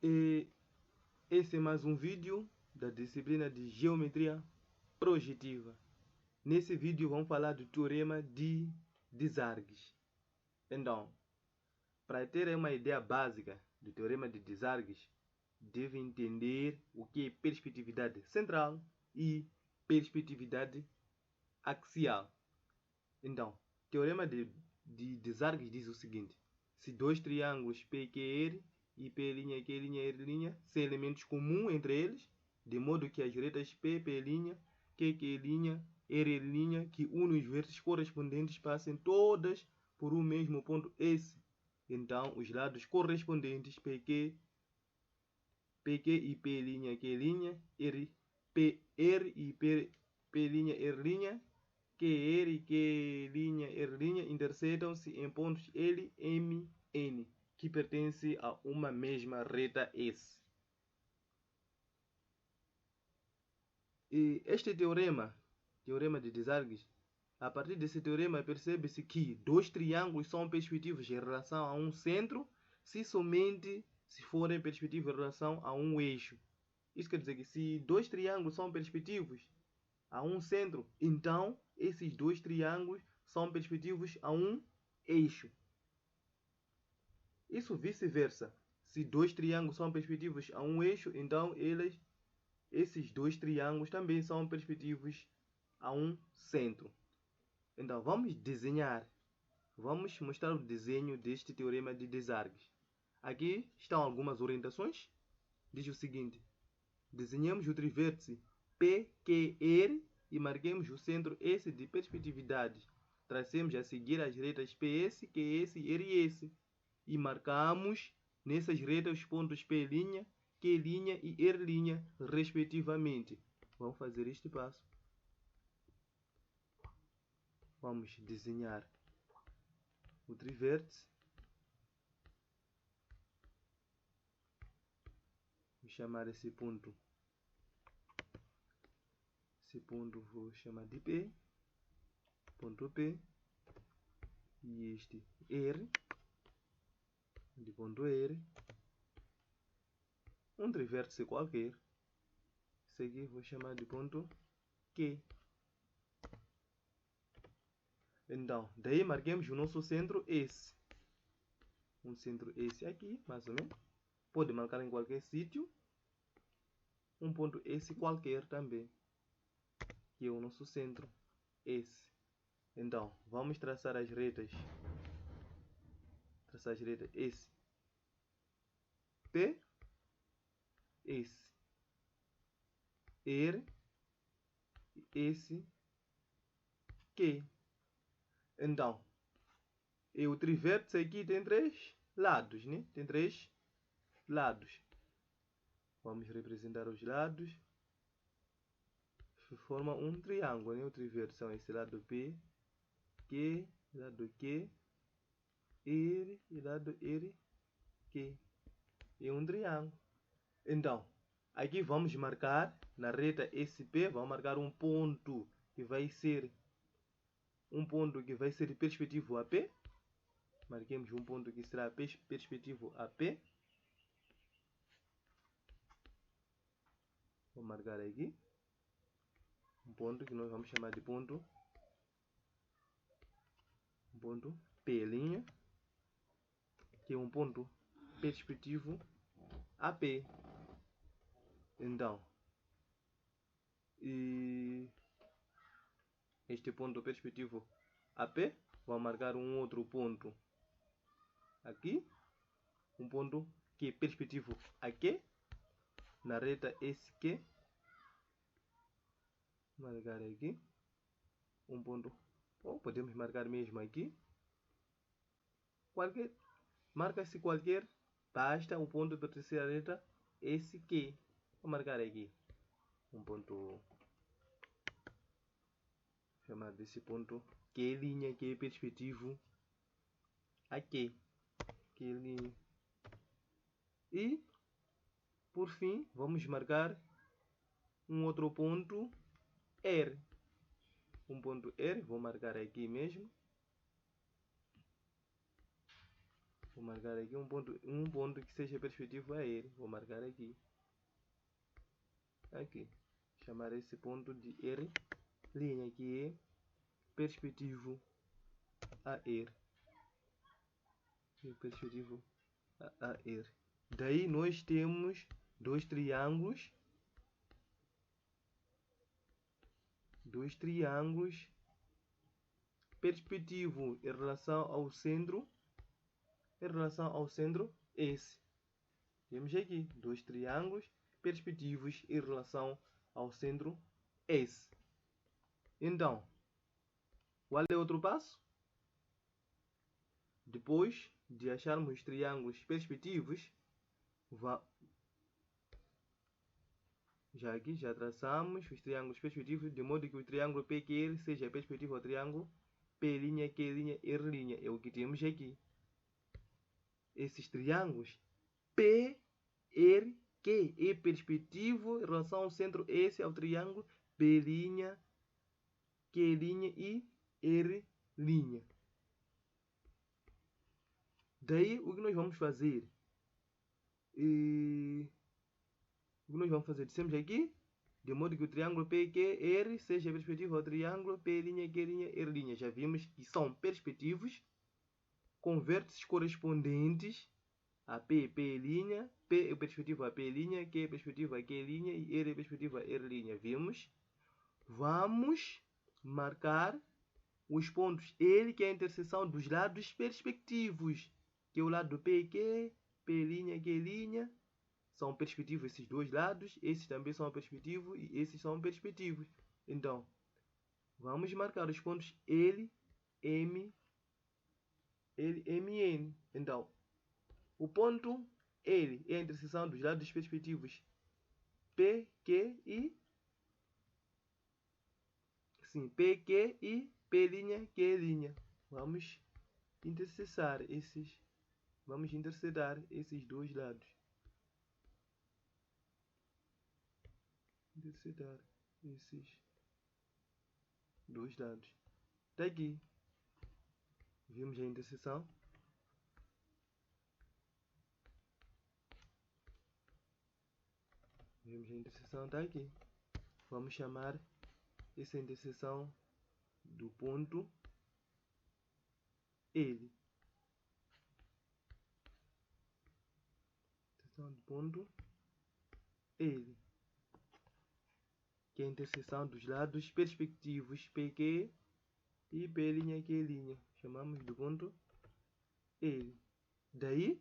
E esse é mais um vídeo da disciplina de Geometria Projetiva. Nesse vídeo vamos falar do Teorema de Desargues. Então, para ter uma ideia básica do Teorema de Desargues, deve entender o que é perspectividade central e perspectividade axial. Então, o Teorema de Desargues diz o seguinte: se dois triângulos PQR e P', Q', R', são elementos comuns entre eles, de modo que as retas P', Q', R', que unem os vértices correspondentes passem todas por um mesmo ponto S. Então, os lados correspondentes PQ e P', Q', R, PR e P', R', QR e Q', R' intersetam-se em pontos L, M, N, que pertencem a uma mesma reta S. E este teorema de Desargues, a partir desse teorema percebe-se que dois triângulos são perspectivos em relação a um centro, se somente se forem perspectivos em relação a um eixo. Isso quer dizer que se dois triângulos são perspectivos a um centro, então esses dois triângulos são perspectivos a um eixo. Isso vice-versa. Se dois triângulos são perspectivos a um eixo, então esses dois triângulos também são perspectivos a um centro. Então vamos desenhar. Vamos mostrar o desenho deste teorema de Desargues. Aqui estão algumas orientações. Diz o seguinte: desenhamos o trivértice PQR e marquemos o centro S de perspectividade. Tracemos a seguir as retas PS, QS e RS e marcamos nessas retas os pontos P', Q' e R', respectivamente. Vamos fazer este passo. Vamos desenhar o trivértice. Vou chamar esse ponto. Esse ponto vou chamar de P. Ponto P. E este R. De ponto R. Um trivértice qualquer. Esse aqui vou chamar de ponto Q. Então, daí marquemos o nosso centro S. Um centro S aqui, mais ou menos. Pode marcar em qualquer sítio. Um ponto S qualquer também, que é o nosso centro S. Então, vamos traçar as retas. Traçar as retas S, P, S, R, S, Q. Então, o trivértice aqui tem três lados, né? Tem três lados. Vamos representar os lados. Forma um triângulo, né? O trivértice são esse lado P, Q, lado Q, R e lado R, Q. É um triângulo. Então, aqui vamos marcar na reta SP, vamos marcar um ponto que vai ser perspectivo a P. Marquemos um ponto que será perspectivo a P. Vou marcar aqui um ponto que nós vamos chamar de ponto P', que é um ponto perspectivo a P. Então, este ponto perspectivo a P, vamos marcar um outro ponto aqui, um ponto que é perspectivo a Q, na reta SQ. Marcar aqui um ponto, ou podemos marcar mesmo aqui. Marca-se qualquer, basta o ponto pertencer à reta SQ. Vou marcar aqui um ponto, chamar desse ponto Q', que é perspectivo a Q. Q'. E, por fim, vamos marcar um outro ponto R. Um ponto R, vou marcar aqui mesmo. Vou marcar aqui um ponto que seja perspectivo a ele. Vou marcar aqui. Aqui. Chamar esse ponto de R', que é perspectivo a R. Perspectivo a R. Daí nós temos dois triângulos. Perspectivo em relação ao centro. S. Temos aqui dois triângulos perspectivos em relação ao centro S. Então, qual é outro passo? Depois de acharmos os triângulos perspectivos, já traçamos os triângulos perspectivos, de modo que o triângulo PQR seja perspectivo ao triângulo P'Q', R'. É o que temos aqui. Esses triângulos P, R, Q é perspectivo em relação ao centro S ao triângulo P'Q' e R'. Daí o que nós vamos fazer? Dissemos aqui, de modo que o triângulo PQR seja perspectivo ao triângulo P'Q', R'. Já vimos que são perspectivos com vértices correspondentes a P é perspectivo a P', Q é perspectivo a Q' e R é perspectivo a R'. Vimos? Vamos marcar os pontos L, que é a interseção dos lados perspectivos, que é o lado PQ, P', Q'. São perspectivos esses dois lados, esses também são perspectivos e esses são perspectivos. Então, vamos marcar os pontos L, M, N. Então, o ponto L é a interseção dos lados perspectivos P, Q e PQ e P', Q'. Vamos intersetar esses dois lados. Daqui vimos a interseção. Daqui. Vamos chamar essa interseção do ponto L. Que é a interseção dos lados perspectivos PQ e P', Q'. Chamamos do ponto L. Daí,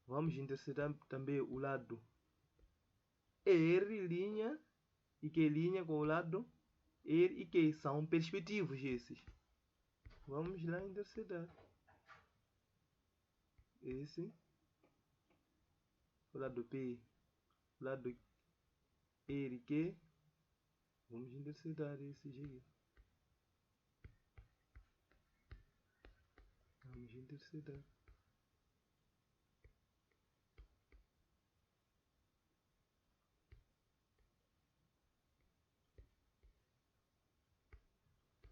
vamos intersetar também o lado R' e Q' com o lado R e Q. São perspectivos esses. Vamos lá intersetar. Esse, o lado P, o lado R e Q. Vamos intersetar esses aqui.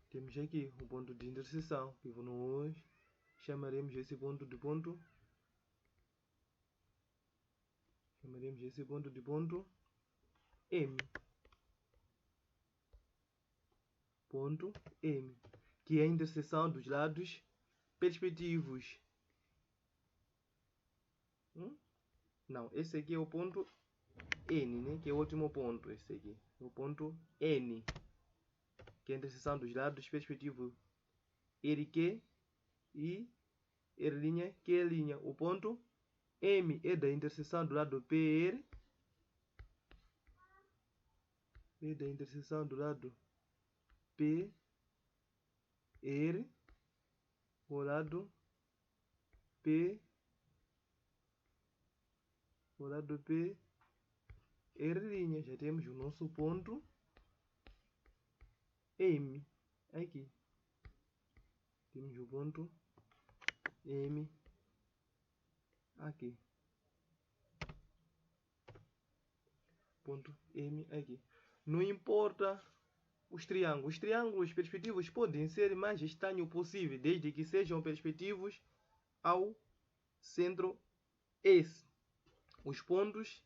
Temos aqui um ponto de interseção, que nós chamaremos esse ponto de ponto M. Ponto M, que é a interseção dos lados perspectivos. Não, esse aqui é o ponto N, né? Que é o último ponto. Esse aqui é o ponto N, que é a interseção dos lados perspectivos RQ e R', Q'. O ponto M é da interseção do lado PR, P, R, o lado P, R'. Já temos o nosso ponto M. Aqui temos o ponto M. Aqui. Ponto M aqui. Não importa os triângulos. Os triângulos perspectivos podem ser mais estranhos possível, desde que sejam perspectivos ao centro S. Os pontos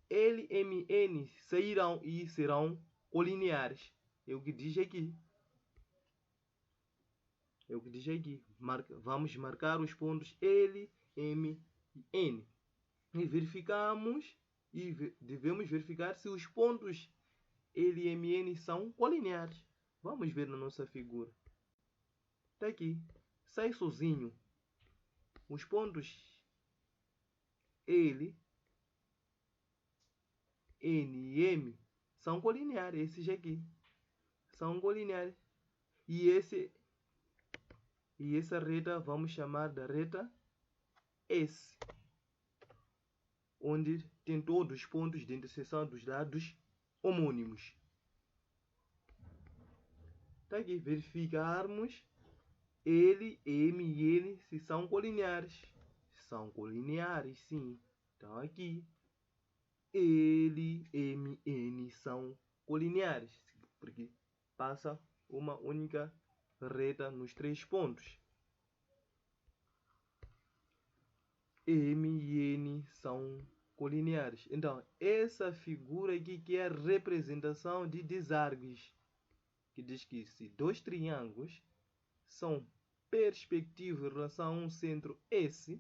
L, M, N sairão e serão colineares. É o que diz aqui. Vamos marcar os pontos L, M e N. E devemos verificar se os pontos L e M e N são colineares. Vamos ver na nossa figura. Está aqui. Sai sozinho. Os pontos L, N e M são colineares. Esses aqui são colineares. E essa reta vamos chamar da reta S, onde tem todos os pontos de interseção dos lados homônimos. Está aqui. Verificarmos L, M e N se são colineares. São colineares, sim. Então aqui L, M, N são colineares, porque passa uma única reta nos três pontos. M e N são colineares. Então, essa figura aqui que é a representação de desargues, que diz que se dois triângulos são perspectivos em relação a um centro S,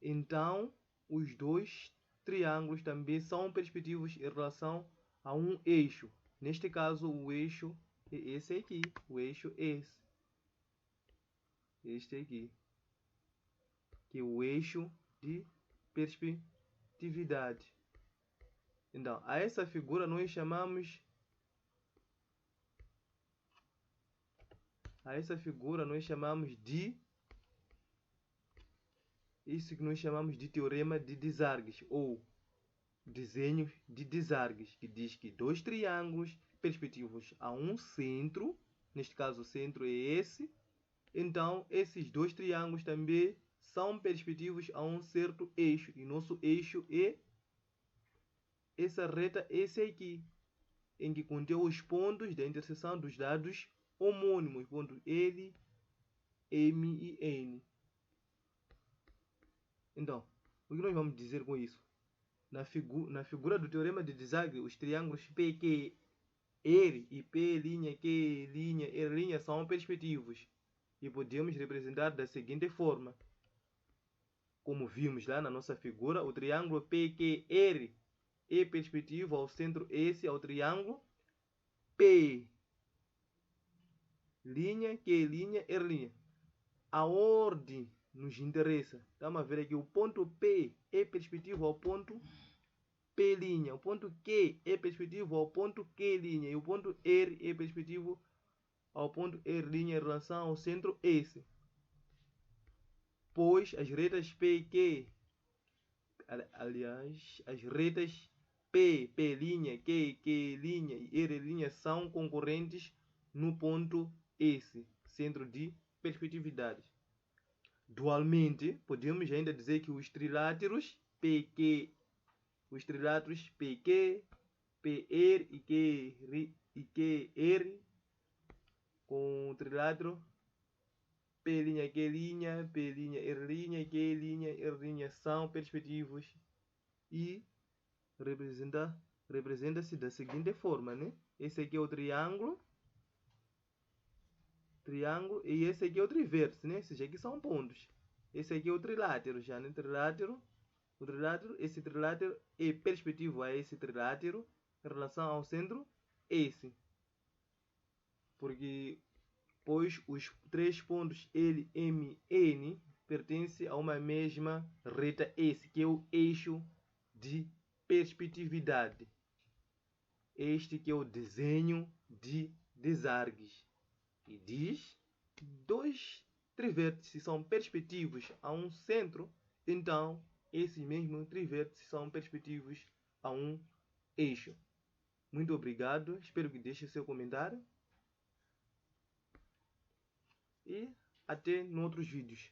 então os dois triângulos também são perspectivos em relação a um eixo. Neste caso, o eixo é esse aqui. O eixo é esse. Este aqui. Que é o eixo de perspectividade. Então, a essa figura nós chamamos de isso que nós chamamos de teorema de Desargues, ou desenho de Desargues, que diz que dois triângulos perspectivos a um centro, neste caso o centro é esse, então esses dois triângulos também são perspectivos a um certo eixo, e nosso eixo é essa reta, esse aqui, em que contém os pontos da interseção dos lados homônimos, pontos L, M e N. Então, o que nós vamos dizer com isso? Na figura do teorema de Desargues, os triângulos PQR e P'R' são perspectivos e podemos representar da seguinte forma. Como vimos lá na nossa figura, o triângulo PQR é perspectivo ao centro S, ao triângulo P', Q'R'. A ordem nos interessa. Estamos a ver aqui, o ponto P é perspectivo ao ponto P', o ponto Q é perspectivo ao ponto Q', e o ponto R é perspectivo ao ponto R' em relação ao centro S. Pois as retas PQ, as retas P, P', Q, Q' e R' são concorrentes no ponto S, centro de perspectividade. Dualmente, podemos ainda dizer que os triláteros PQ, PR e QR, com o trilátero P', Q'R', Q'R' são perspectivos e representa-se da seguinte forma, né? Esse aqui é o triângulo, e esse aqui é o trivértice, né? Esses aqui são pontos. Esse aqui é o trilátero, já, né? Esse trilátero é perspectivo a esse trilátero em relação ao centro S. Pois os três pontos L, M e N pertencem a uma mesma reta S, que é o eixo de perspectividade. Este que é o desenho de Desargues. E diz que dois trivértices são perspectivos a um centro, então esses mesmos trivértices são perspectivos a um eixo. Muito obrigado, espero que deixe seu comentário e até em outros vídeos.